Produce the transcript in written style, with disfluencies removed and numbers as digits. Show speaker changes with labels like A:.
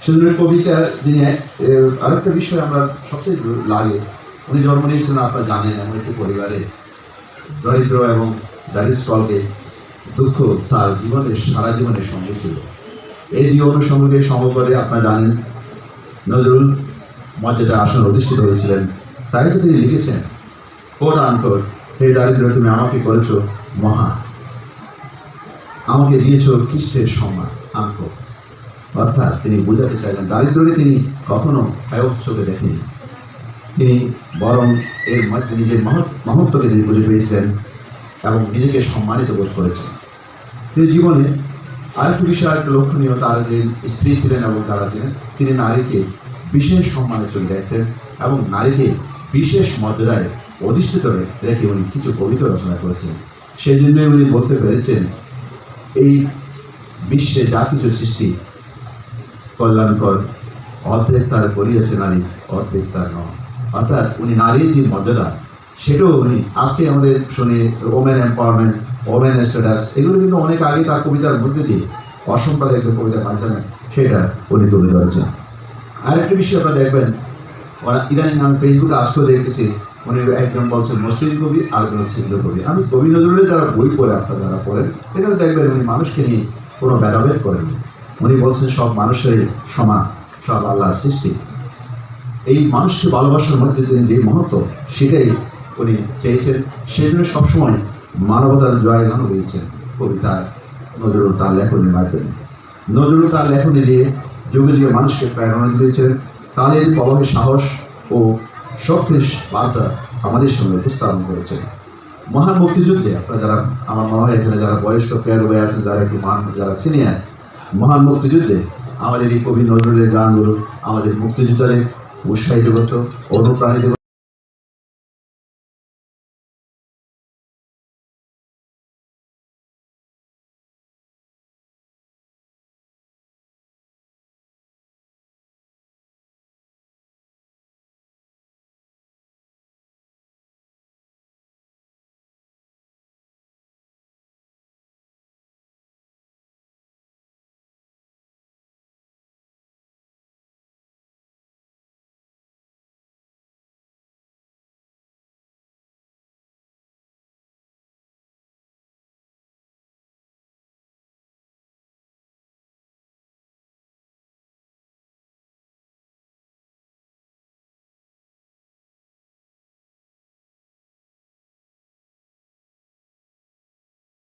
A: সুন্দর কবিতা যিনি আরেকটা বিষয় আমরা সবচেয়ে লাগে, উনি জন্ম নিয়েছিলেন আপনারা জানেন এমন একটি পরিবারে, দরিদ্র এবং দারিদ্রস্থলকে দুঃখ তার জীবনের সারা জীবনের সঙ্গে ছিল। এই দুই অনুষঙ্গকে সম করে আপনারা জানেন নজরুল মর্যাদার আসন অধিষ্ঠিত হয়েছিলেন। তাই তো তিনি লিখেছেন কোট আনকোট, হে দারিদ্র তুমি আমাকে করেছ মহা, আমাকে দিয়েছ খ্রিস্টের সম্মান আনকোট। অর্থাৎ তিনি বোঝাতে চাইলেন দারিদ্রকে তিনি কখনো হায়ক চোখে দেখেনি, তিনি বরং এর মধ্যে নিজের মহত্বকে তিনি বুঝে পেয়েছিলেন এবং নিজেকে সম্মানিত বোধ করেছেন। তিনি জীবনে আরেকটি বিষয় আরেকটু লক্ষণীয়, তার যে স্ত্রী ছিলেন এবং তারা তিনি নারীকে বিশেষ সম্মানে চলে দেখতেন এবং নারীকে বিশেষ মর্যাদায় অধিষ্ঠিত রেখে উনি কিছু কবিতা রচনা করেছেন। সেই জন্যই উনি বলতে পেরেছেন এই বিশ্বে যা কিছু সৃষ্টি কল্যাণকর, অর্ধেক তার করিয়েছে নারী, অর্ধেক তার নয়। অর্থাৎ উনি নারীর যে মর্যাদা সেটাও উনি আজকে আমাদের শুনি ওমেন এম্পাওয়ারমেন্ট, ওমেন স্ট্যাটাস, এগুলো কিন্তু অনেক আগে তার কবিতার মধ্যে দিয়ে অসম্পাদিত কবিতার মাধ্যমে সেটা উনি তুলে ধরেছেন। আরেকটি বিষয় আপনারা দেখবেন, ইদানিং আমি ফেসবুকে আজকেও দেখেছি, উনি একজন বলছেন মুসলিম কবি, আরেকজন হিন্দু কবি। আমি কবি নজরুলের যারা বই পড়ে আপনারা যারা পড়েন এখানে দেখবেন উনি মানুষকে নিয়ে কোনো ভেদাভেদ করেননি। উনি বলছেন সব মানুষেরই সমান, সব আল্লাহর সৃষ্টি। এই মানুষকে ভালোবাসার মধ্যে তিনি যে মহত্ব সেটাই উনি চেয়েছেন, সেই জন্য সবসময় মানবতার জয়গানও গেয়েছেন কবিতা নজরুল তার লেখনের মাধ্যমে। নজরুল তার লেখনী দিয়ে যুগে যুগে মানুষকে প্রেরণা দিয়েছেন, কালের প্রবাহে সাহস ও শক্তির বার্তা আমাদের সঙ্গে উপস্থাপন করেছেন। মহান মুক্তিযুদ্ধে আপনারা যারা আমার মনে হয় এখানে যারা বয়স্ক প্লেয়ার হয়ে আছেন, যারা একটু যারা সিনিয়র, মহান মুক্তিযুদ্ধে আমাদের এই কবি নজরুলের গানগুলো আমাদের মুক্তিযোদ্ধাদের উৎসাহিত করত, অনুপ্রাণিত।